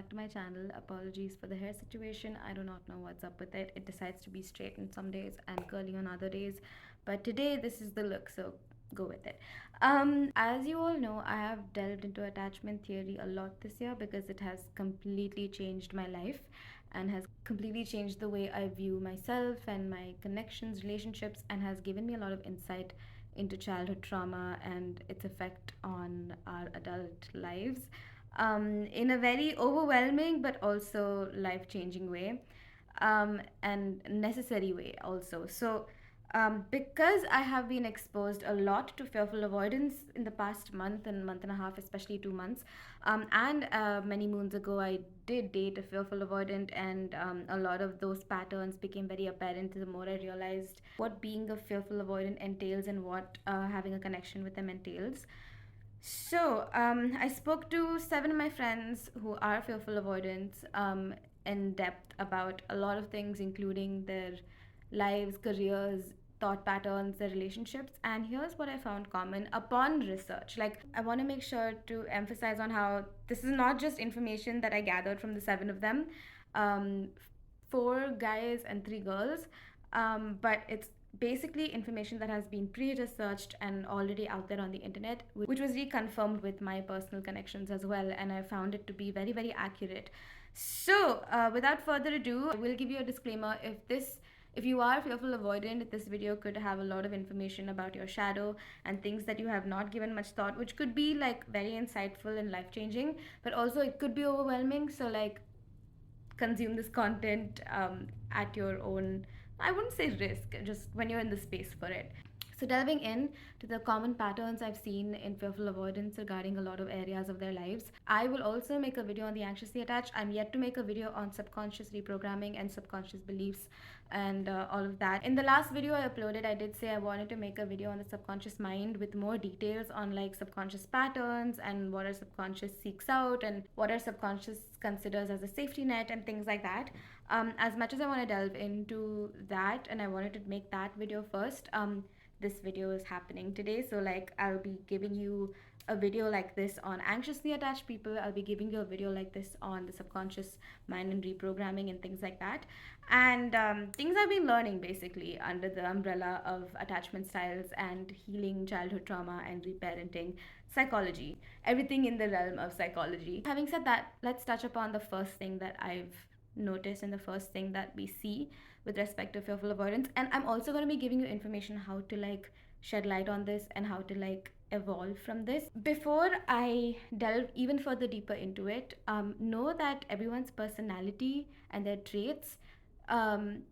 back to my channel. Apologies for the hair situation. I do not know what's up with it. It decides to be straight on some days and curly on other days. But today, this is the look, so go with it. As you all know, I have delved into attachment theory a lot this year because it has completely changed my life and has completely changed the way I view myself and my connections, relationships, and has given me a lot of insight into childhood trauma and its effect on our adult lives in a very overwhelming but also life changing way and necessary way also. So, because I have been exposed a lot to fearful avoidance in the past month and month and a half, especially 2 months, and many moons ago, I did date a fearful avoidant, and a lot of those patterns became very apparent the more I realized what being a fearful avoidant entails and what having a connection with them entails. So, I spoke to seven of my friends who are fearful avoidants in depth about a lot of things, including their lives, careers, thought patterns, their relationships. And here's what I found common upon research. Like, I want to make sure to emphasize on how this is not just information that I gathered from the seven of them, um, four guys and three girls, but it's basically information that has been pre-researched and already out there on the internet, which was reconfirmed with my personal connections as well, and I found it to be very, very accurate. So without further ado, I will give you a disclaimer. If you are fearful avoidant, this video could have a lot of information about your shadow and things that you have not given much thought, which could be like very insightful and life changing, but also it could be overwhelming. So like, consume this content at your own, I wouldn't say risk, just when you're in the space for it. So, delving in to the common patterns I've seen in fearful avoidance regarding a lot of areas of their lives, I will also make a video on the anxiously attached. I'm yet to make a video on subconscious reprogramming and subconscious beliefs and all of that. In the last video I uploaded, I did say I wanted to make a video on the subconscious mind with more details on like subconscious patterns and what our subconscious seeks out and what our subconscious considers as a safety net and things like that. As much as I want to delve into that and I wanted to make that video first, this video is happening today. So like, I'll be giving you a video like this on anxiously attached people. I'll be giving you a video like this on the subconscious mind and reprogramming and things like that, and things I've been learning basically under the umbrella of attachment styles and healing childhood trauma and reparenting psychology, everything in the realm of psychology. Having said that, let's touch upon the first thing that I've noticed and the first thing that we see with respect to fearful avoidance. And I'm also going to be giving you information how to like shed light on this and how to like evolve from this. Before I delve even further deeper into it, know that everyone's personality and their traits um,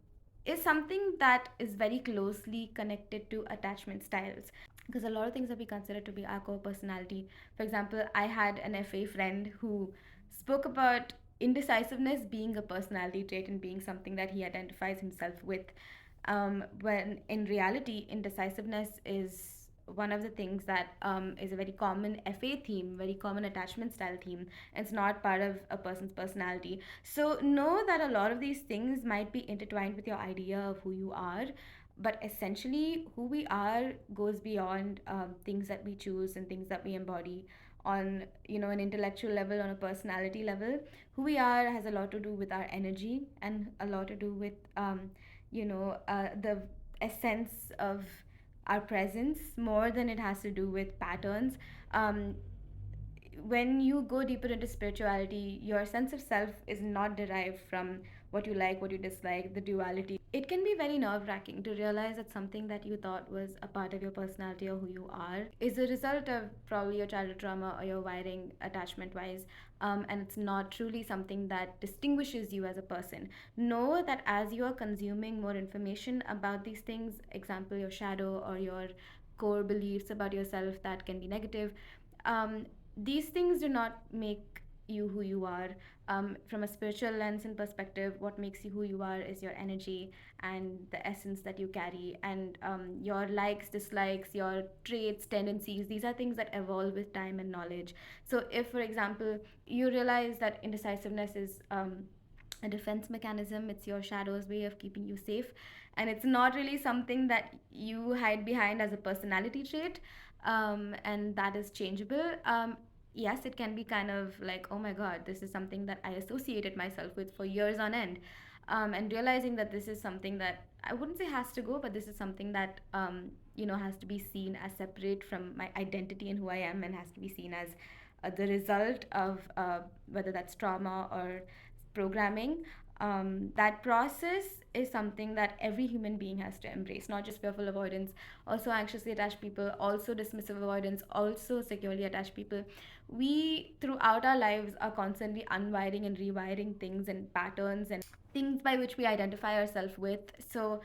is something that is very closely connected to attachment styles, because a lot of things that we consider to be our core personality. For example, I had an FA friend who spoke about indecisiveness being a personality trait and being something that he identifies himself with, when in reality, indecisiveness is one of the things that is a very common FA theme, very common attachment style theme. And it's not part of a person's personality. So know that a lot of these things might be intertwined with your idea of who you are, but essentially who we are goes beyond things that we choose and things that we embody on, you know, an intellectual level, on a personality level. Who we are has a lot to do with our energy and a lot to do with the essence of our presence more than it has to do with patterns. When you go deeper into spirituality, your sense of self is not derived from what you like, what you dislike, the duality. It can be very nerve wracking to realize that something that you thought was a part of your personality or who you are is a result of probably your childhood trauma or your wiring attachment wise, and it's not truly something that distinguishes you as a person. Know that as you are consuming more information about these things, example, your shadow or your core beliefs about yourself that can be negative, um, these things do not make you who you are. From a spiritual lens and perspective, what makes you who you are is your energy and the essence that you carry, and your likes, dislikes, your traits, tendencies. These are things that evolve with time and knowledge. So if, for example, you realize that indecisiveness is a defense mechanism, it's your shadow's way of keeping you safe, and it's not really something that you hide behind as a personality trait, and that is changeable. yes, it can be kind of like, oh my God, this is something that I associated myself with for years on end. And realizing that this is something that I wouldn't say has to go, but this is something that, has to be seen as separate from my identity and who I am, and has to be seen as the result of whether that's trauma or programming. That process is something that every human being has to embrace, not just fearful avoidance, also anxiously attached people, also dismissive avoidance, also securely attached people. We, throughout our lives, are constantly unwiring and rewiring things and patterns and things by which we identify ourselves with. So,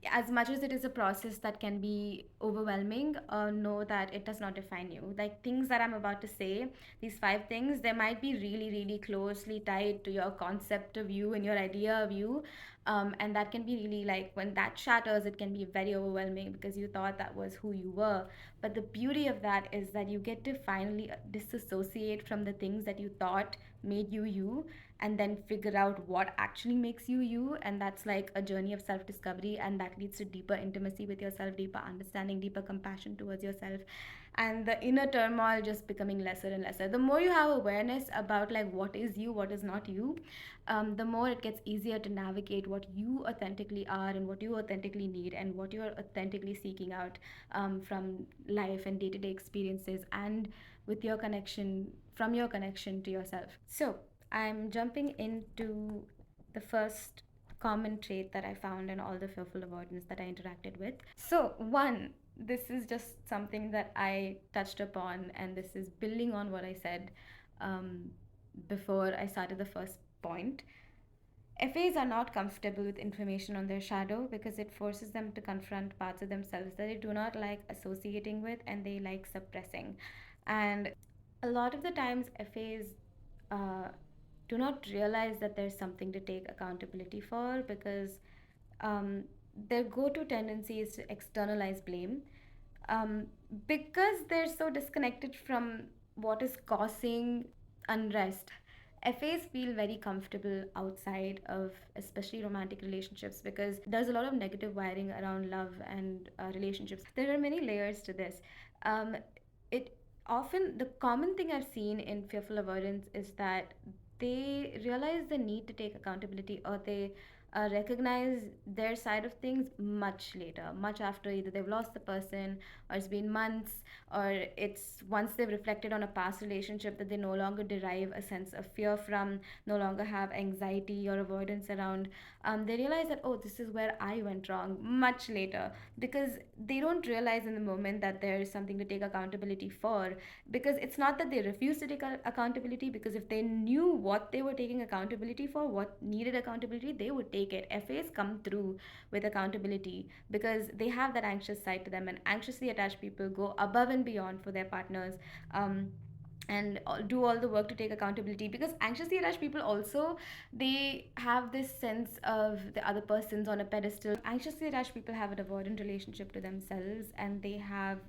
as much as it is a process that can be overwhelming, know that it does not define you. Like things that I'm about to say, these five things, they might be really, really closely tied to your concept of you and your idea of you. And that can be really like when that shatters, it can be very overwhelming because you thought that was who you were. But the beauty of that is that you get to finally disassociate from the things that you thought made you you, and then figure out what actually makes you you. And that's like a journey of self discovery, and that leads to deeper intimacy with yourself, deeper understanding, deeper compassion towards yourself, and the inner turmoil just becoming lesser and lesser. The more you have awareness about like what is you, what is not you, the more it gets easier to navigate what you authentically are and what you authentically need and what you're authentically seeking out, from life and day-to-day experiences, and with your connection, from your connection to yourself. So I'm jumping into the first common trait that I found in all the fearful avoidance that I interacted with. So, one, this is just something that I touched upon, and this is building on what I said, um, before I started the first point. FAs are not comfortable with information on their shadow because it forces them to confront parts of themselves that they do not like associating with and they like suppressing. And a lot of the times, FAs uh, do not realize that there's something to take accountability for because um, their go to tendency is to externalize blame, um, because they're so disconnected from what is causing unrest. FAs feel very comfortable outside of especially romantic relationships because there's a lot of negative wiring around love and relationships. There are many layers to this. It often, the common thing I've seen in fearful avoidance is that they realize the need to take accountability, or they recognize their side of things much later, much after either they've lost the person, or it's been months, or it's once they've reflected on a past relationship that they no longer derive a sense of fear from, no longer have anxiety or avoidance around. They realize that, oh, this is where I went wrong much later, because they don't realize in the moment that there is something to take accountability for. Because it's not that they refuse to take accountability, because if they knew what they were taking accountability for, what needed accountability, they would take it. FAs come through with accountability because they have that anxious side to them, and anxiously attached people go above and beyond for their partners. And do all the work to take accountability, because anxiously attached people also, they have this sense of the other person's on a pedestal. Anxiously attached people have an avoidant relationship to themselves, and they have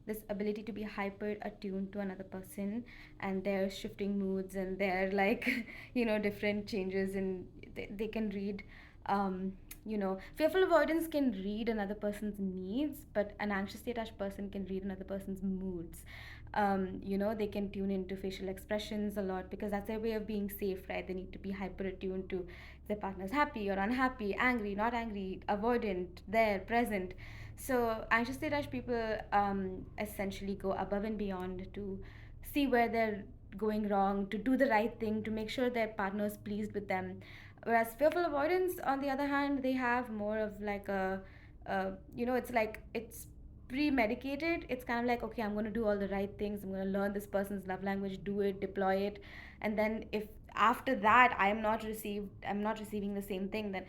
this ability to be hyper attuned to another person and their shifting moods and their like different changes, and they can read, fearful avoidance can read another person's needs, but an anxiously attached person can read another person's moods. They can tune into facial expressions a lot because that's their way of being safe, right? They need to be hyper attuned to if their partner's happy or unhappy, angry, not angry, avoidant, there, present. So anxiously attached people essentially go above and beyond to see where they're going wrong, to do the right thing, to make sure their partner's pleased with them. Whereas fearful avoidance, on the other hand, they have more of like it's like it's pre-medicated. It's kind of like, okay, I'm going to do all the right things, I'm going to learn this person's love language, do it, deploy it, and then if after that I'm not receiving the same thing, then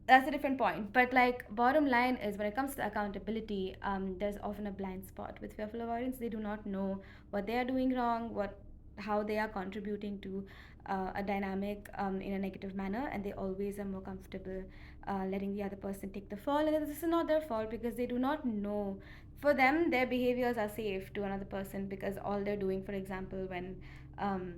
that's a different point. But like, bottom line is, when it comes to accountability, there's often a blind spot with fearful avoidance. They do not know what they are doing wrong, what how they are contributing to a dynamic in a negative manner, and they always are more comfortable letting the other person take the fall. And this is not their fault because they do not know. For them, their behaviors are safe to another person because all they're doing, for example, when um,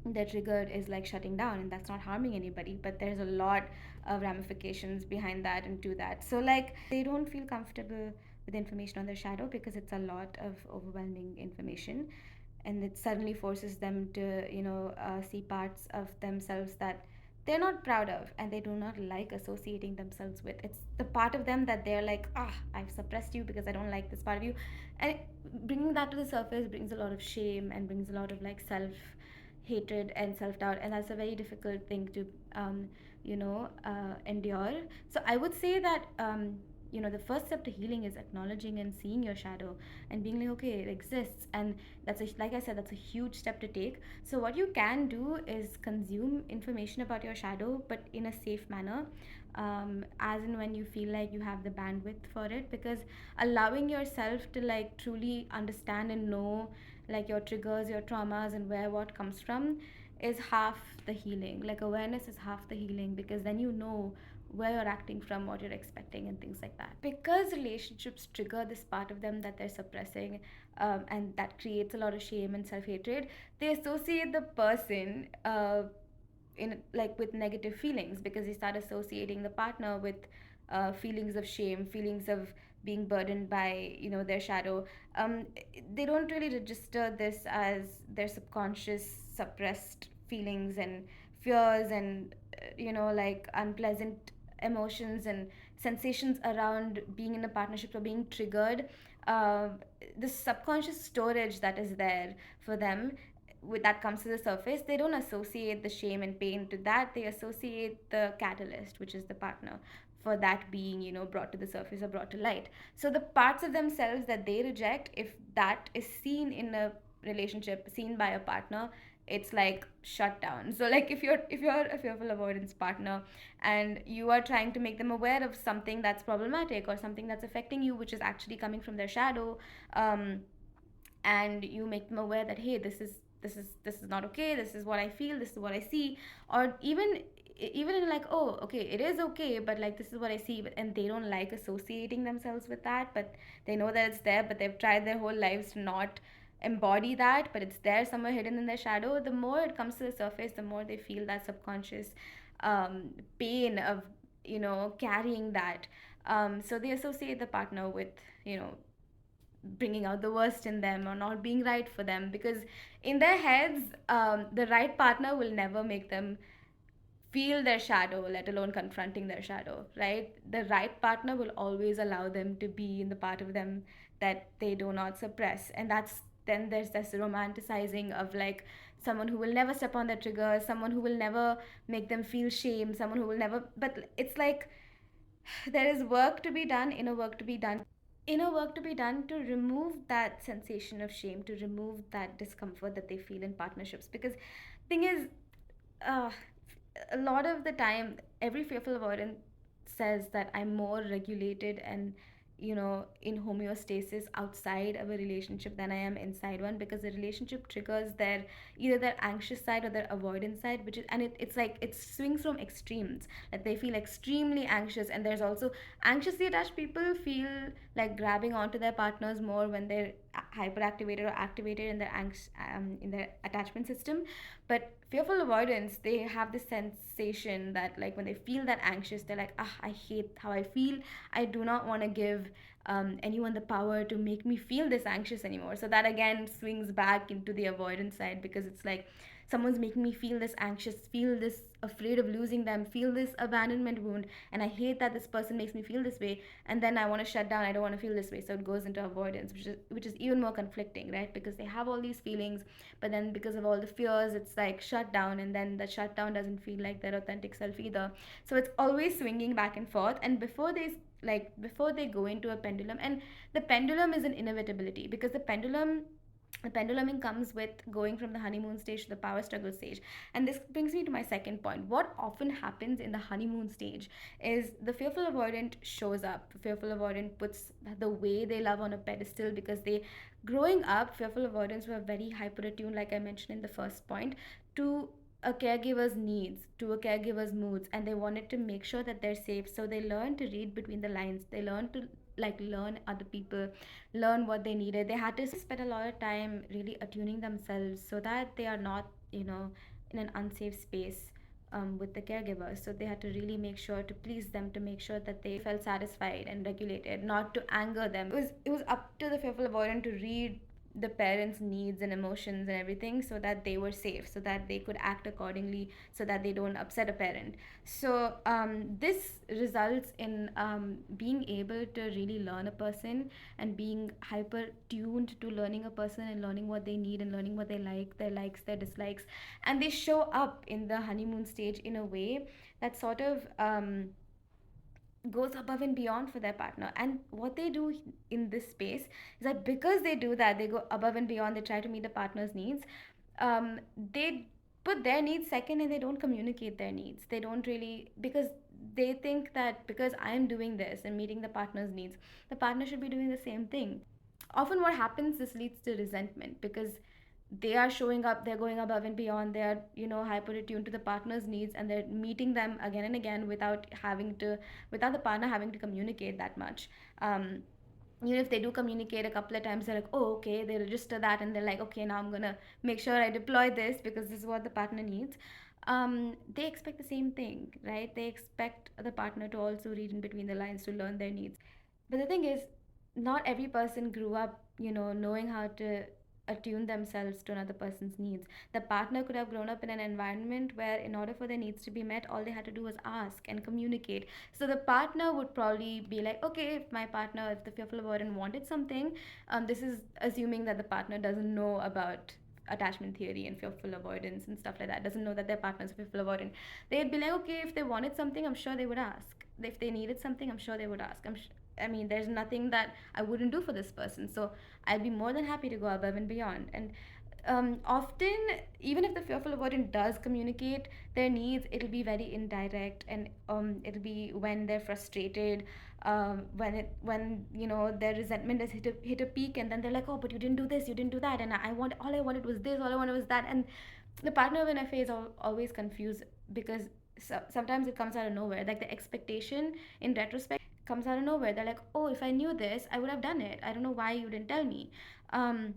they're triggered, is like shutting down, and that's not harming anybody. But there's a lot of ramifications behind that and to that. So like, they don't feel comfortable with information on their shadow because it's a lot of overwhelming information. and it suddenly forces them to, see parts of themselves that they're not proud of and they do not like associating themselves with. It's the part of them that they're like, I've suppressed you because I don't like this part of you. And bringing that to the surface brings a lot of shame and brings a lot of like self hatred and self doubt, and that's a very difficult thing to endure. So I would say that the first step to healing is acknowledging and seeing your shadow and being like, okay, it exists, and like I said, that's a huge step to take. So what you can do is consume information about your shadow, but in a safe manner, as and when you feel like you have the bandwidth for it, because allowing yourself to like truly understand and know like your triggers, your traumas, and where what comes from is half the healing. Like awareness is half the healing, because then you know where you're acting from, what you're expecting, and things like that. Because relationships trigger this part of them that they're suppressing, and that creates a lot of shame and self hatred, they associate the person in like with negative feelings, because they start associating the partner with feelings of shame, feelings of being burdened by their shadow. um, they don't really register this as their subconscious suppressed feelings and fears and like unpleasant emotions and sensations around being in a partnership or being triggered. uh, the subconscious storage that is there for them, with that comes to the surface, they don't associate the shame and pain to that. They associate the catalyst, which is the partner, for that being brought to the surface or brought to light. So the parts of themselves that they reject, if that is seen in a relationship, seen by a partner, it's like shut down. So like if you're a fearful avoidance partner and you are trying to make them aware of something that's problematic or something that's affecting you, which is actually coming from their shadow, and you make them aware that, hey, this is not okay, this is what I feel, this is what I see, or even in like, oh, okay, it is okay, but like this is what I see, and they don't like associating themselves with that, but they know that it's there, but they've tried their whole lives to not embody that, but it's there somewhere hidden in their shadow. The more it comes to the surface, the more they feel that subconscious pain of carrying that. So they associate the partner with you know bringing out the worst in them or not being right for them, because in their heads, the right partner will never make them feel their shadow, let alone confronting their shadow, right? The right partner will always allow them to be in the part of them that they do not suppress. And that's then there's this romanticizing of like someone who will never step on their trigger, someone who will never make them feel shame, someone who will never, but it's like there is work to be done, inner work to be done to remove that sensation of shame, to remove that discomfort that they feel in partnerships. Because thing is, uh, a lot of the time, every fearful avoidant says that I'm more regulated and in homeostasis outside of a relationship than I am inside one, because the relationship triggers their either their anxious side or their avoidance side, which is, and it's like it swings from extremes. Like they feel extremely anxious, and there's also anxiously attached people feel like grabbing onto their partners more when they're hyperactivated or activated in their in their attachment system. But fearful avoidance, they have this sensation that like when they feel that anxious, they're like, I hate how I feel, I do not want to give anyone the power to make me feel this anxious anymore. So that again swings back into the avoidance side, because it's like someone's making me feel this anxious, feel this afraid of losing them, feel this abandonment wound, and I hate that this person makes me feel this way, and then I want to shut down, I don't want to feel this way. So it goes into avoidance, which is even more conflicting, right? Because they have all these feelings, but then because of all the fears, it's like shut down, and then the shutdown doesn't feel like their authentic self either. So it's always swinging back and forth. And before they go into a pendulum, and the pendulum is an inevitability, because the pendulum comes with going from the honeymoon stage to the power struggle stage. And this brings me to my second point. What often happens in the honeymoon stage is the fearful avoidant shows up. The fearful avoidant puts the way they love on a pedestal, because they, growing up, fearful avoidants were very hyper attuned, like I mentioned in the first point, to a caregiver's needs, to a caregiver's moods, and they wanted to make sure that they're safe. So they learn to read between the lines, they learn to like learn other people, learn what they needed. They had to spend a lot of time really attuning themselves so that they are not in an unsafe space with the caregiver. So they had to really make sure to please them, to make sure that they felt satisfied and regulated, not to anger them. It was up to the fearful avoidant to read the parents' needs and emotions and everything, so that they were safe, so that they could act accordingly, so that they don't upset a parent. So this results in being able to really learn a person and being hyper tuned to learning a person and learning what they need and learning what they like, their likes, their dislikes. And they show up in the honeymoon stage in a way that sort of goes above and beyond for their partner. And what they do in this space is that because they do that, they go above and beyond, they try to meet the partner's needs. They put their needs second and they don't communicate their needs. They don't really, because they think that because I'm doing this and meeting the partner's needs, the partner should be doing the same thing. Often what happens, this leads to resentment, because they are showing up, they're going above and beyond, they are, hyper attuned to the partner's needs, and they're meeting them again and again without the partner having to communicate that much. Even if they do communicate a couple of times, they're like, oh, okay, they register that, and they're like, okay, now I'm gonna make sure I deploy this because this is what the partner needs. They expect the same thing, right? They expect the partner to also read in between the lines, to learn their needs. But the thing is, not every person grew up, knowing how to attune themselves to another person's needs. The partner could have grown up in an environment where, in order for their needs to be met, all they had to do was ask and communicate. So the partner would probably be like, okay, if the fearful avoidant wanted something, this is assuming that the partner doesn't know about attachment theory and fearful avoidance and stuff like that, doesn't know that their partner's a fearful avoidant. They'd be like, okay, if they wanted something, I'm sure they would ask. If they needed something, I'm sure they would ask. I mean, there's nothing that I wouldn't do for this person. So I'd be more than happy to go above and beyond. And often, even if the fearful avoidant does communicate their needs, it'll be very indirect, and it'll be when they're frustrated, when their resentment has hit a peak, and then they're like, oh, but you didn't do this, you didn't do that, and all I wanted was this, all I wanted was that, and the partner in a phase always confused, because sometimes it comes out of nowhere, like the expectation in retrospect comes out of nowhere. They're like, oh, if I knew this, I would have done it. I don't know why you didn't tell me. um,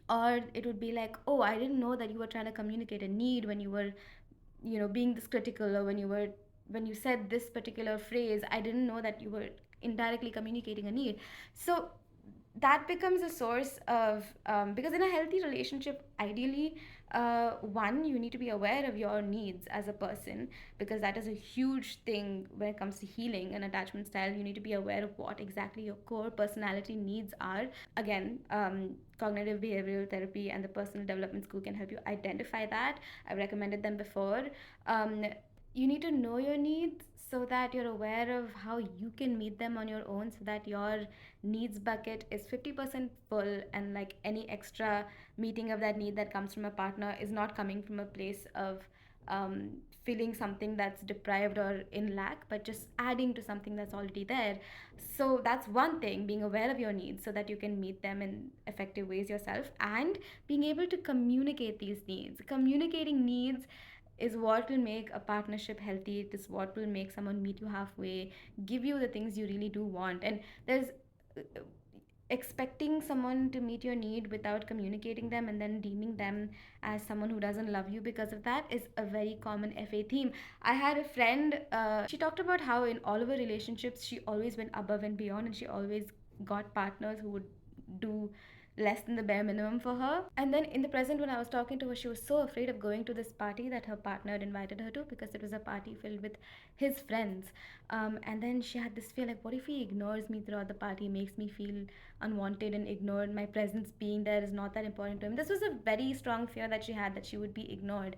or it would be like, oh, I didn't know that you were trying to communicate a need when you were, being this critical, or when you said this particular phrase, I didn't know that you were indirectly communicating a need. So that becomes a source of, because in a healthy relationship, ideally, one, you need to be aware of your needs as a person, because that is a huge thing when it comes to healing an attachment style. You need to be aware of what exactly your core personality needs are. Again, cognitive behavioral therapy and the personal development school can help you identify that. I've recommended them before. um, you need to know your needs so that you're aware of how you can meet them on your own, so that your needs bucket is 50% full, and like any extra meeting of that need that comes from a partner is not coming from a place of um, feeling something that's deprived or in lack, but just adding to something that's already there. So that's one thing, being aware of your needs so that you can meet them in effective ways yourself, and being able to communicate these needs. Communicating needs is what will make a partnership healthy. It is what will make someone meet you halfway, give you the things you really do want. And there's expecting someone to meet your need without communicating them, and then deeming them as someone who doesn't love you because of that, is a very common FA theme. I had a friend, she talked about how in all of her relationships she always went above and beyond, and she always got partners who would do less than the bare minimum for her. And then in the present, when I was talking to her, she was so afraid of going to this party that her partner had invited her to, because it was a party filled with his friends. And then she had this fear, like, what if he ignores me throughout the party, makes me feel unwanted and ignored? My presence being there is not that important to him. This was a very strong fear that she had, that she would be ignored.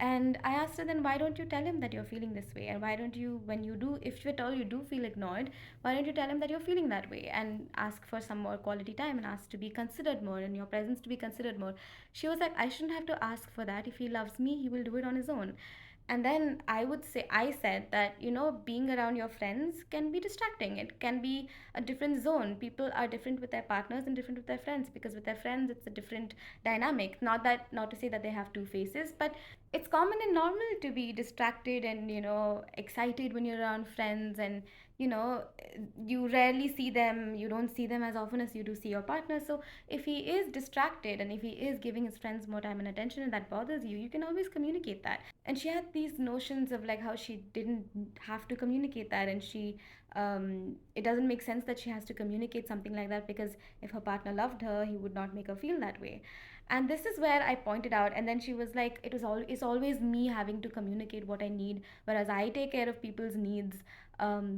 And I asked her, then why don't you tell him that you're feeling this way? And why don't you, when you do, if at all you do feel ignored, why don't you tell him that you're feeling that way, and ask for some more quality time, and ask to be considered more, and your presence to be considered more? She was like, I shouldn't have to ask for that. If he loves me, he will do it on his own. And then I said that, being around your friends can be distracting. It can be a different zone. People are different with their partners and different with their friends, because with their friends, it's a different dynamic. Not to say that they have two faces, but it's common and normal to be distracted and, excited when you're around friends, and you know, you rarely see them, you don't see them as often as you do see your partner. So if he is distracted and if he is giving his friends more time and attention and that bothers you, you can always communicate that. And she had these notions of like how she didn't have to communicate that, and she it doesn't make sense that she has to communicate something like that, because if her partner loved her, he would not make her feel that way. And this is where I pointed out, and then she was like, it's always me having to communicate what I need, whereas I take care of people's needs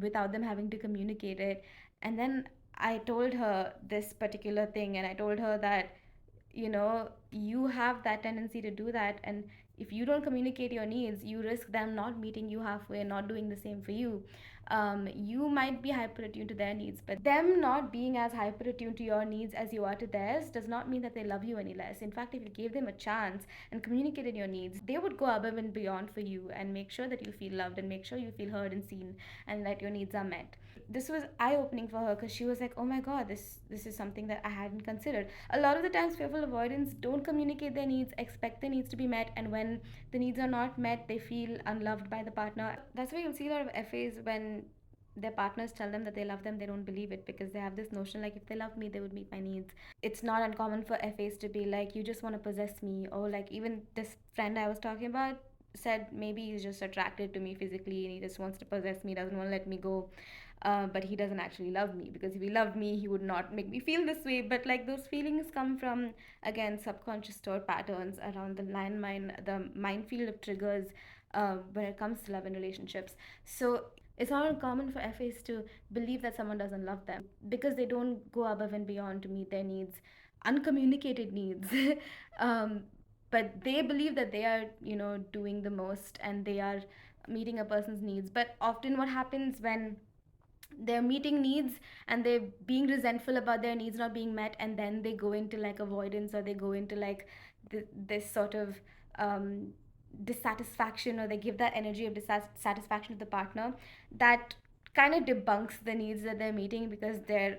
without them having to communicate it. And then I told her this particular thing, and I told her that, you have that tendency to do that, and if you don't communicate your needs, you risk them not meeting you halfway and not doing the same for you. You might be hyper attuned to their needs, but them not being as hyper attuned to your needs as you are to theirs does not mean that they love you any less. In fact, if you gave them a chance and communicated your needs, they would go above and beyond for you and make sure that you feel loved and make sure you feel heard and seen and that your needs are met. This was eye opening for her, because she was like, oh my god, this is something that I hadn't considered. A lot of the times fearful avoidants don't communicate their needs, expect their needs to be met, and when the needs are not met, they feel unloved by the partner. That's why you'll see a lot of FAs, when their partners tell them that they love them, they don't believe it, because they have this notion like, if they love me, they would meet my needs. It's not uncommon for FAs to be like, you just want to possess me, or like, even this friend I was talking about said maybe he's just attracted to me physically and he just wants to possess me, doesn't want to let me go. But he doesn't actually love me, because if he loved me, he would not make me feel this way. But like, those feelings come from, again, subconscious stored patterns around the minefield of triggers when it comes to love and relationships. So it's not uncommon for FAs to believe that someone doesn't love them because they don't go above and beyond to meet their needs, uncommunicated needs. um, but they believe that they are, doing the most and they are meeting a person's needs. But often, what happens when they're meeting needs and they're being resentful about their needs not being met, and then they go into like avoidance, or they go into like this sort of um, dissatisfaction, or they give that energy of dissatisfaction to the partner, that kind of debunks the needs that they're meeting, because they're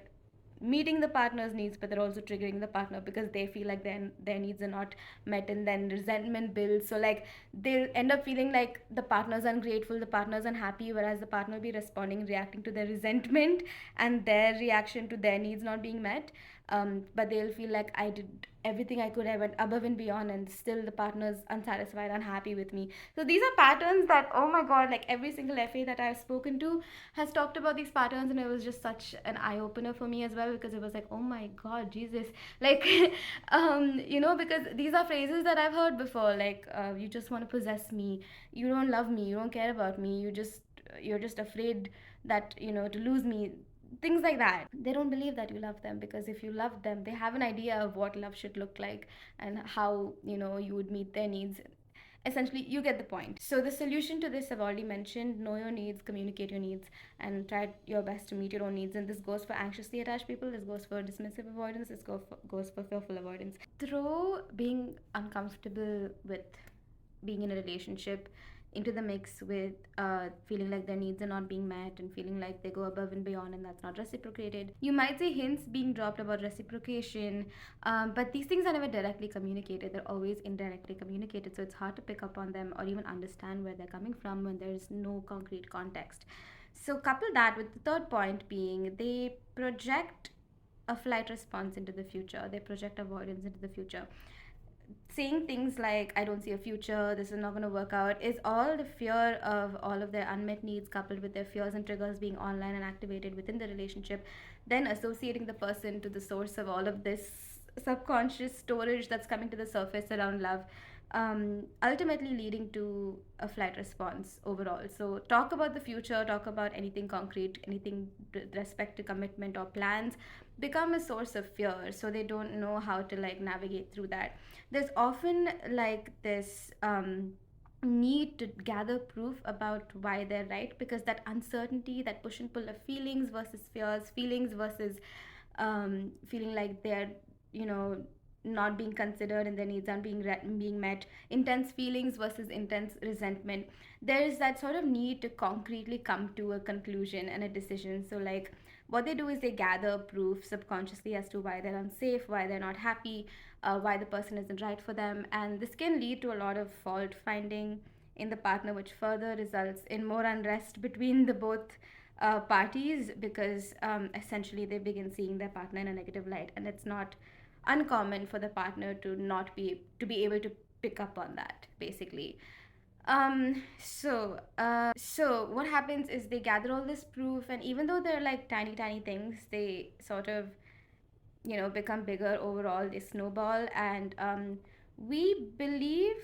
meeting the partner's needs, but they're also triggering the partner because they feel like their needs are not met, and then resentment builds. So like, they'll end up feeling like the partner's ungrateful, the partner's unhappy, whereas the partner will be responding, reacting to their resentment and their reaction to their needs not being met. But they'll feel like, I did everything I could, I went above and beyond, and still the partner's unsatisfied, unhappy with me. So these are patterns that, oh my god, like every single FA that I've spoken to has talked about these patterns, and it was just such an eye opener for me as well, because it was like, oh my god, Jesus, like, because these are phrases that I've heard before, like, you just want to possess me, you don't love me, you don't care about me, you're just afraid that, to lose me, things like that. They don't believe that you love them, because if you love them, they have an idea of what love should look like and how, you would meet their needs. Essentially, you get the point. So the solution to this I've already mentioned: know your needs, communicate your needs, and try your best to meet your own needs. And this goes for anxiously attached people, this goes for dismissive avoidance, this goes for fearful avoidance. Throw being uncomfortable with being in a relationship into the mix with feeling like their needs are not being met and feeling like they go above and beyond and that's not reciprocated. You might see hints being dropped about reciprocation, but these things are never directly communicated. They're always indirectly communicated, so it's hard to pick up on them or even understand where they're coming from when there's no concrete context. So, couple that with the third point being they project a flight response into the future, they project avoidance into the future. Saying things like, I don't see a future, this is not going to work out, is all the fear of all of their unmet needs coupled with their fears and triggers being online and activated within the relationship, then associating the person to the source of all of this subconscious storage that's coming to the surface around love, ultimately leading to a flight response overall. So, talk about the future, talk about anything concrete, anything with respect to commitment or plans, become a source of fear. So, they don't know how to like navigate through that. There's often like this need to gather proof about why they're right, because that uncertainty, that push and pull of feelings versus fears, feelings versus feeling like they're, you know, not being considered and their needs aren't being met, intense feelings versus intense resentment. There is that sort of need to concretely come to a conclusion and a decision. So like, what they do is they gather proof subconsciously as to why they're unsafe, why they're not happy, why the person isn't right for them, and this can lead to a lot of fault finding in the partner, which further results in more unrest between the both, parties because essentially they begin seeing their partner in a negative light, and it's not uncommon for the partner to not be able to pick up on that, basically. So what happens is they gather all this proof, and even though they're like tiny, tiny things, they sort of, become bigger overall. They snowball, and we believe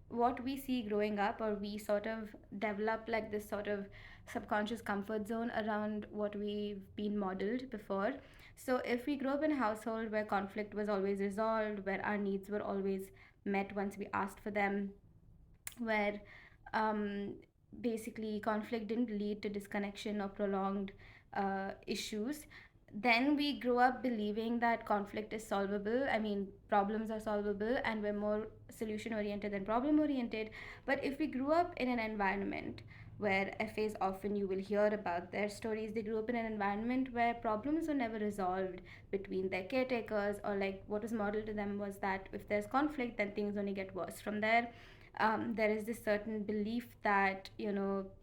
what we see growing up, or we sort of develop like this sort of subconscious comfort zone around what we've been modeled before. So if we grew up in a household where conflict was always resolved, where our needs were always met once we asked for them, where um, basically conflict didn't lead to disconnection or prolonged issues, then we grow up believing that conflict is solvable. I mean, problems are solvable, and we're more solution oriented than problem oriented. But if we grew up in an environment where FAs, often you will hear about their stories, they grew up in an environment where problems were never resolved between their caretakers, or like what was modeled to them was that if there's conflict, then things only get worse from there. There is this certain belief that,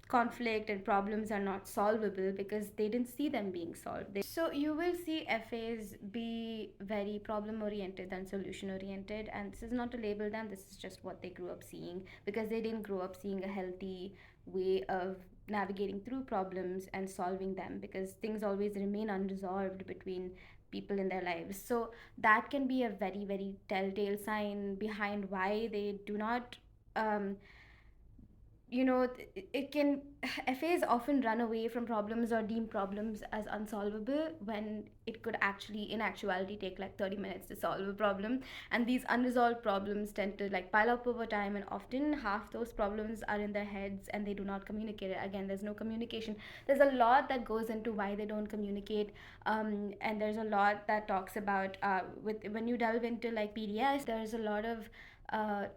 conflict and problems are not solvable because they didn't see them being solved. So you will see FAs be very problem oriented than solution oriented, and this is not to label them, this is just what they grew up seeing, because they didn't grow up seeing a healthy way of navigating through problems and solving them, because things always remain unresolved between people in their lives. So that can be a very, very telltale sign behind why they do not, um, it can, FAs often run away from problems or deem problems as unsolvable, when it could actually, in actuality, take like 30 minutes to solve a problem. And these unresolved problems tend to like pile up over time, and often half those problems are in their heads and they do not communicate it. Again, there's no communication. There's a lot that goes into why they don't communicate, and there's a lot that talks about, with when you delve into like PDS, there's a lot of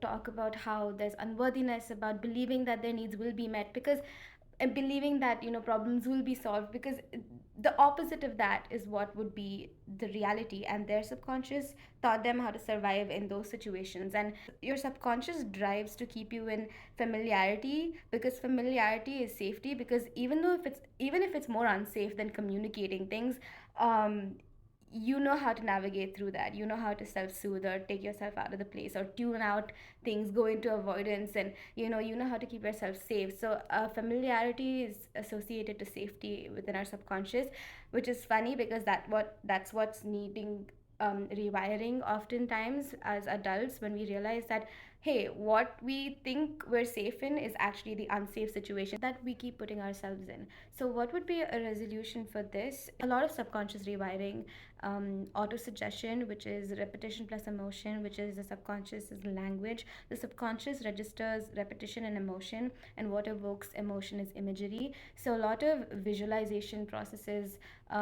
talk about how there's unworthiness, about believing that their needs will be met, because, and believing that, problems will be solved, because the opposite of that is what would be the reality, and their subconscious taught them how to survive in those situations. And your subconscious drives to keep you in familiarity, because familiarity is safety, because even if it's more unsafe than communicating things, um you know how to navigate through that. You know how to self-soothe, or take yourself out of the place, or tune out things, go into avoidance, and you know how to keep yourself safe. So familiarity is associated to safety within our subconscious, which is funny, because that's what's needing rewiring oftentimes as adults, when we realize that, hey, what we think we're safe in is actually the unsafe situation that we keep putting ourselves in. So what would be a resolution for this? A lot of subconscious rewiring, auto suggestion, which is repetition plus emotion, which is the subconscious is language. The subconscious registers repetition and emotion, and what evokes emotion is imagery. So a lot of visualization processes,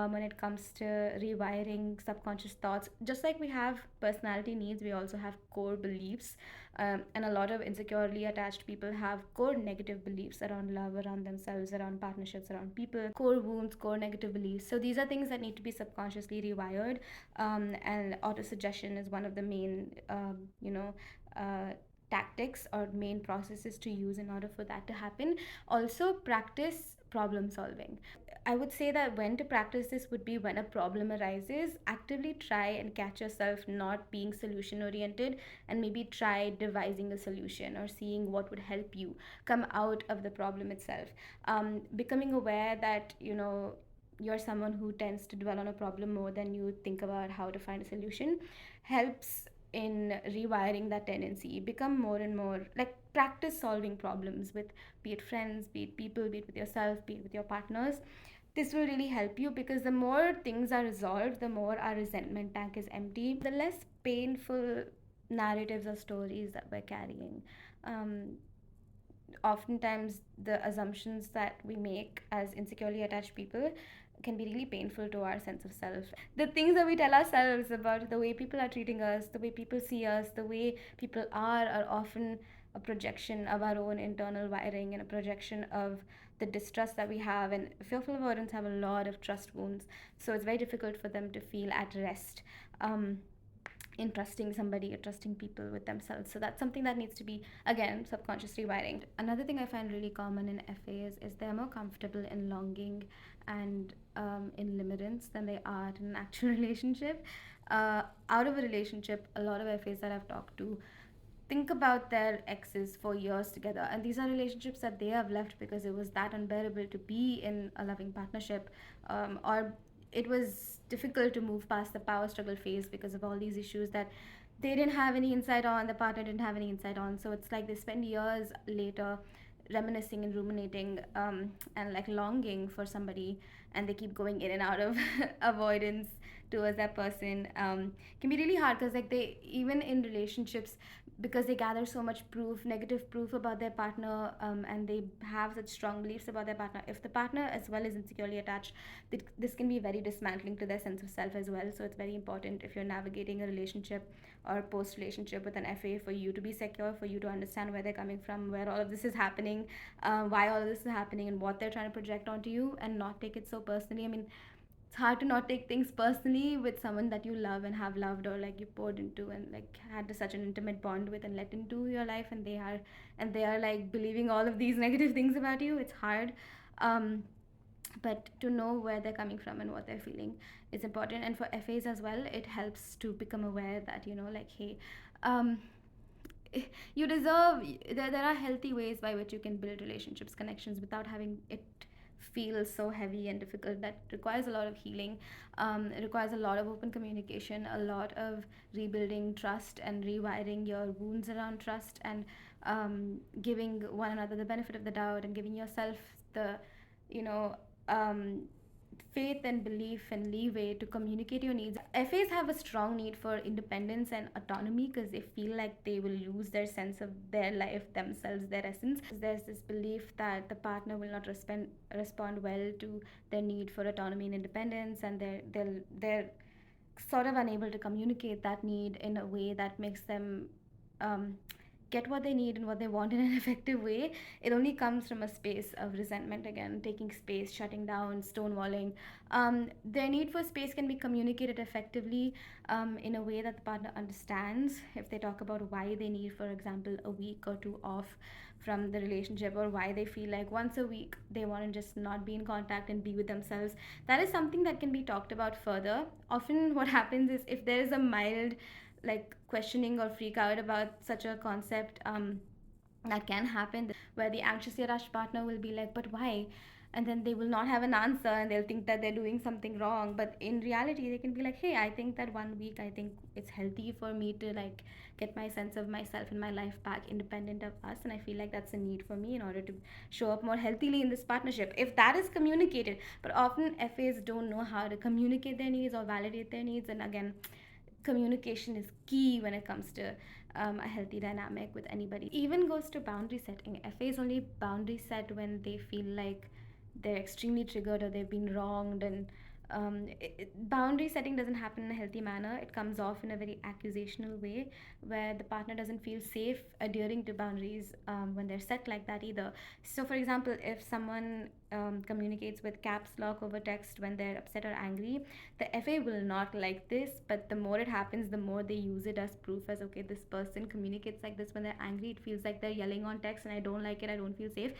when it comes to rewiring subconscious thoughts. Just like we have personality needs, we also have core beliefs, and a lot of insecurely attached people have core negative beliefs around love, around themselves, around partnerships, around people, core wounds, core negative beliefs. So these are things that need to be subconsciously rewired, and autosuggestion is one of the main, tactics or main processes to use in order for that to happen. Also, practice problem solving. I would say that when to practice this would be when a problem arises, actively try and catch yourself not being solution oriented, and maybe try devising a solution or seeing what would help you come out of the problem itself. Becoming aware that, you're someone who tends to dwell on a problem more than you think about how to find a solution helps in rewiring that tendency. Become more and more like, practice solving problems with, be it friends, be it people, be it with yourself, be it with your partners. This will really help you, because the more things are resolved, the more our resentment tank is empty, the less painful narratives or stories that we're carrying. Um, Oftentimes, the assumptions that we make as insecurely attached people can be really painful to our sense of self. The things that we tell ourselves about the way people are treating us, the way people see us, the way people are often a projection of our own internal wiring, and a projection of the distrust that we have. And fearful avoidants have a lot of trust wounds, so it's very difficult for them to feel at rest. Um, in trusting somebody or trusting people with themselves. So that's something that needs to be, again, subconscious rewiring. Another thing I find really common in FAs is they're more comfortable in longing and in limerence than they are in an actual relationship. Out of a relationship, a lot of FAs that I've talked to think about their exes for years together, and these are relationships that they have left because it was that unbearable to be in a loving partnership, or it was difficult to move past the power struggle phase because of all these issues that they didn't have any insight on, the partner didn't have any insight on. So it's like they spend years later reminiscing and ruminating, and like longing for somebody, and they keep going in and out of avoidance towards that person. Can be really hard because like they, even in relationships, because they gather so much proof, negative proof about their partner, and they have such strong beliefs about their partner, if the partner as well is insecurely attached, this can be very dismantling to their sense of self as well. So it's very important, if you're navigating a relationship or post relationship with an FA, for you to be secure, for you to understand where they're coming from, where all of this is happening, why all of this is happening, and what they're trying to project onto you, and not take it so personally. I mean, it's hard to not take things personally with someone that you love and have loved, or like you poured into and like had such an intimate bond with and let into your life, and they are like believing all of these negative things about you. It's hard. um, but to know where they're coming from and what they're feeling is important. And for FAs as well, it helps to become aware that, you know, like, hey, um, you deserve, there are healthy ways by which you can build relationships, connections, without having it feel so heavy and difficult. That requires a lot of healing. It requires a lot of open communication, a lot of rebuilding trust and rewiring your wounds around trust, and giving one another the benefit of the doubt, and giving yourself the, you know, um, faith and belief and leeway to communicate your needs. FAs have a strong need for independence and autonomy because they feel like they will lose their sense of their life, themselves, their essence. There's this belief that the partner will not respond well to their need for autonomy and independence, and they're sort of unable to communicate that need in a way that makes them um, get what they need and what they want in an effective way. It only comes from a space of resentment, again, taking space, shutting down, stonewalling. Their need for space can be communicated effectively, in a way that the partner understands. If they talk about why they need, for example, a week or two off from the relationship, or why they feel like once a week they want to just not be in contact and be with themselves, that is something that can be talked about further. Often what happens is, if there is a mild like questioning or freak out about such a concept, that can happen, where the anxiously attached partner will be like, but why? And then they will not have an answer, and they'll think that they're doing something wrong. But in reality, they can be like, hey, I think that one week, I think it's healthy for me to like get my sense of myself and my life back independent of us, and I feel like that's a need for me in order to show up more healthily in this partnership, if that is communicated. But often FAs don't know how to communicate their needs or validate their needs, and again, communication is key when it comes to a healthy dynamic with anybody. Even goes to boundary setting. FAs only boundary set when they feel like they're extremely triggered or they've been wronged, and boundary setting doesn't happen in a healthy manner. It comes off in a very accusational way, where the partner doesn't feel safe adhering to boundaries when they're set like that either. So, for example, if someone communicates with caps lock over text when they're upset or angry, the FA will not like this, but the more it happens, the more they use it as proof, as okay, this person communicates like this when they're angry. It feels like they're yelling on text, and I don't like it, I don't feel safe.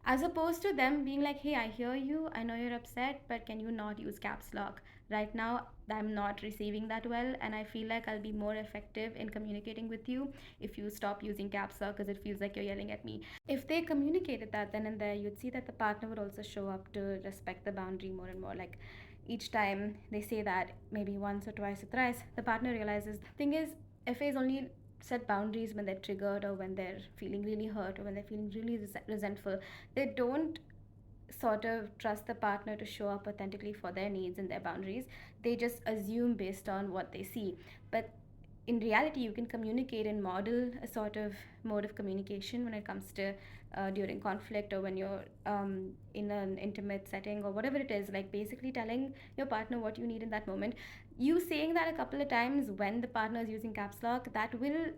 As opposed to them being like, hey, I hear you, I know you're upset, but can you not use caps lock? Right now, I'm not receiving that well, and I feel like I'll be more effective in communicating with you if you stop using caps lock, because it feels like you're yelling at me. If they communicated that then and there, you'd see that the partner would also show up to respect the boundary more and more. Like, each time they say that, maybe once or twice or thrice, the partner realizes the thing is, FAs only set boundaries when they're triggered, or when they're feeling really hurt, or when they're feeling really resentful. They don't sort of trust the partner to show up authentically for their needs and their boundaries. They just assume based on what they see. But in reality, you can communicate and model a sort of mode of communication when it comes to during conflict, or when you're in an intimate setting, or whatever it is, like basically telling your partner what you need in that moment. You saying that a couple of times when the partner is using caps lock, that will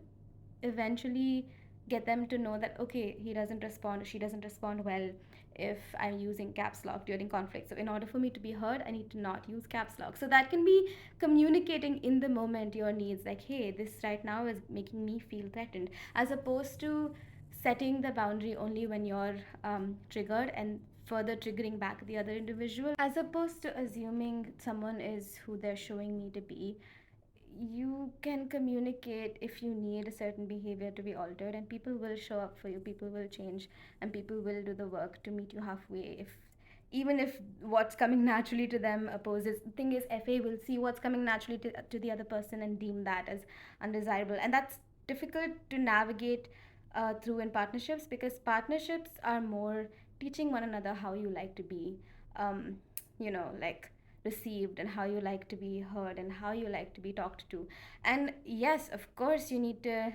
eventually get them to know that okay, he doesn't respond, she doesn't respond well. if I'm using caps lock during conflict. So in order for me to be heard, I need to not use caps lock. So that can be communicating in the moment your needs, like, hey, this right now is making me feel threatened, as opposed to setting the boundary only when you're triggered and further triggering back the other individual, as opposed to assuming someone is who they're showing me to be. You can communicate if you need a certain behavior to be altered, and people will show up for you, people will change, and people will do the work to meet you halfway. If even if what's coming naturally to them opposes, the thing is, fa will see what's coming naturally to the other person and deem that as undesirable, and that's difficult to navigate through in partnerships, because partnerships are more teaching one another how you like to be, um, like, received, and how you like to be heard, and how you like to be talked to. And yes, of course, you need to,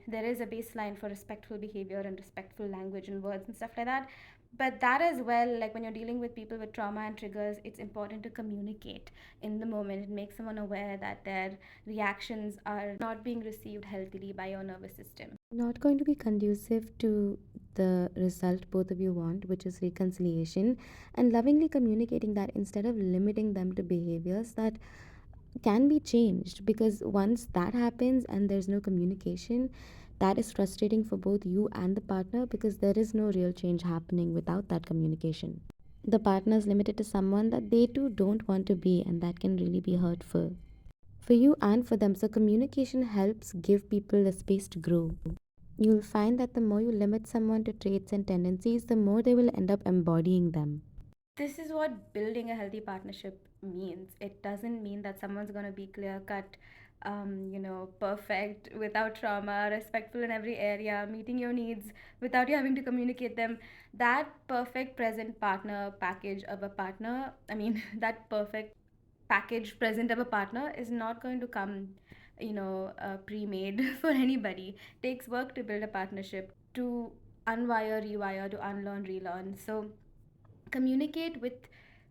there is a baseline for respectful behavior and respectful language and words and stuff like that. But that as well, like when you're dealing with people with trauma and triggers, it's important to communicate in the moment and make someone aware that their reactions are not being received healthily by your nervous system. Not going to be conducive to the result both of you want, which is reconciliation, and lovingly communicating that instead of limiting them to behaviors that can be changed. Because once that happens and there's no communication, that is frustrating for both you and the partner, because there is no real change happening without that communication. The partner is limited to someone that they too don't want to be, and that can really be hurtful for you and for them. So, communication helps give people the space to grow. You'll find that the more you limit someone to traits and tendencies, the more they will end up embodying them. This is what building a healthy partnership means. It doesn't mean that someone's going to be clear cut, perfect, without trauma, respectful in every area, meeting your needs without you having to communicate them. That perfect present partner package of a partner, I mean, that perfect package present of a partner is not going to come, pre-made for anybody. It takes work to build a partnership, to unwire, rewire, to unlearn, relearn. So communicate with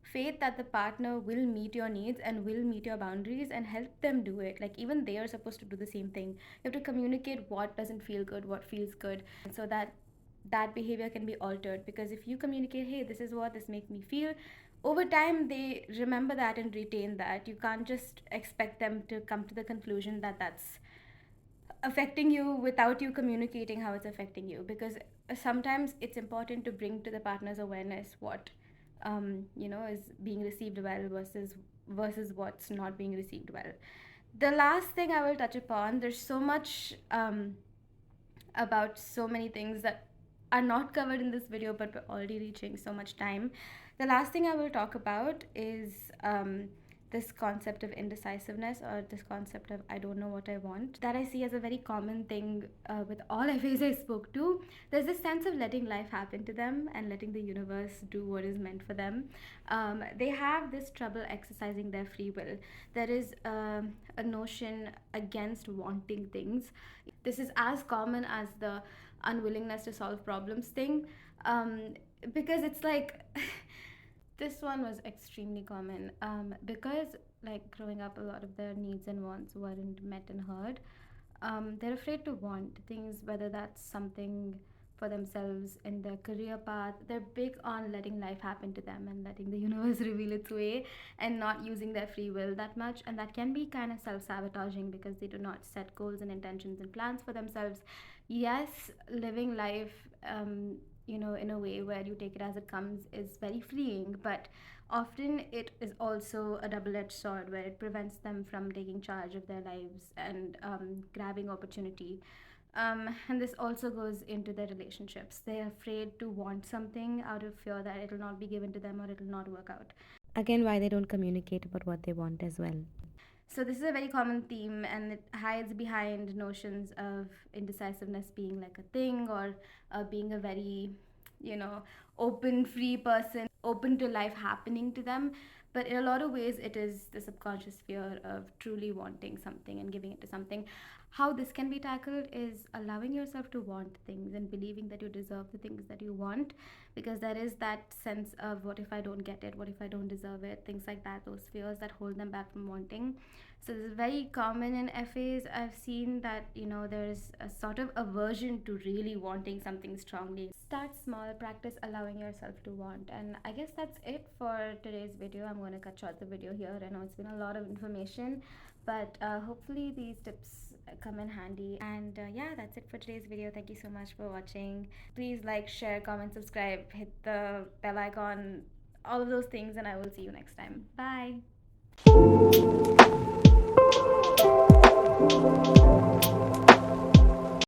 faith that the partner will meet your needs and will meet your boundaries and help them do it. Like, even they are supposed to do the same thing. You have to communicate what doesn't feel good, what feels good, so that that behavior can be altered. Because if you communicate, hey, this is what this makes me feel, over time they remember that and retain that. You can't just expect them to come to the conclusion that that's affecting you without you communicating how it's affecting you. Because sometimes it's important to bring to the partner's awareness what, is being received well versus what's not being received well. The last thing I will touch upon, there's so much about so many things that are not covered in this video, but we're already reaching so much time. The last thing I will talk about is this concept of indecisiveness, or this concept of I don't know what I want, that I see as a very common thing with all FAs I spoke to. There's this sense of letting life happen to them and letting the universe do what is meant for them. They have this trouble exercising their free will. There is a notion against wanting things. This is as common as the unwillingness to solve problems thing, because it's like this one was extremely common, because, like, growing up, a lot of their needs and wants weren't met and heard. They're afraid to want things, whether that's something for themselves in their career path. They're big on letting life happen to them and letting the universe reveal its way, and not using their free will that much. And that can be kind of self sabotaging, because they do not set goals and intentions and plans for themselves. Yes, living life, in a way where you take it as it comes, is very freeing, but often it is also a double edged sword, where it prevents them from taking charge of their lives and grabbing opportunity. And this also goes into their relationships. They're afraid to want something out of fear that it'll not be given to them or it'll not work out. Again, why they don't communicate about what they want as well. So this is a very common theme, and it hides behind notions of indecisiveness being like a thing, or being a very, you know, open, free person, open to life happening to them. But in a lot of ways, it is the subconscious fear of truly wanting something and giving it to something. how this can be tackled is allowing yourself to want things and believing that you deserve the things that you want, because there is that sense of what if I don't get it, what if I don't deserve it, things like that, those fears that hold them back from wanting. So this is very common in FAs. I've seen that, there's a sort of aversion to really wanting something strongly. Start small, practice allowing yourself to want. And I guess that's it for today's video. I'm going to cut short the video here. I know it's been a lot of information, but hopefully these tips come in handy. And yeah, that's it for today's video. Thank you so much for watching. Please like, share, comment, subscribe, hit the bell icon, all of those things, and I will see you next time. Bye.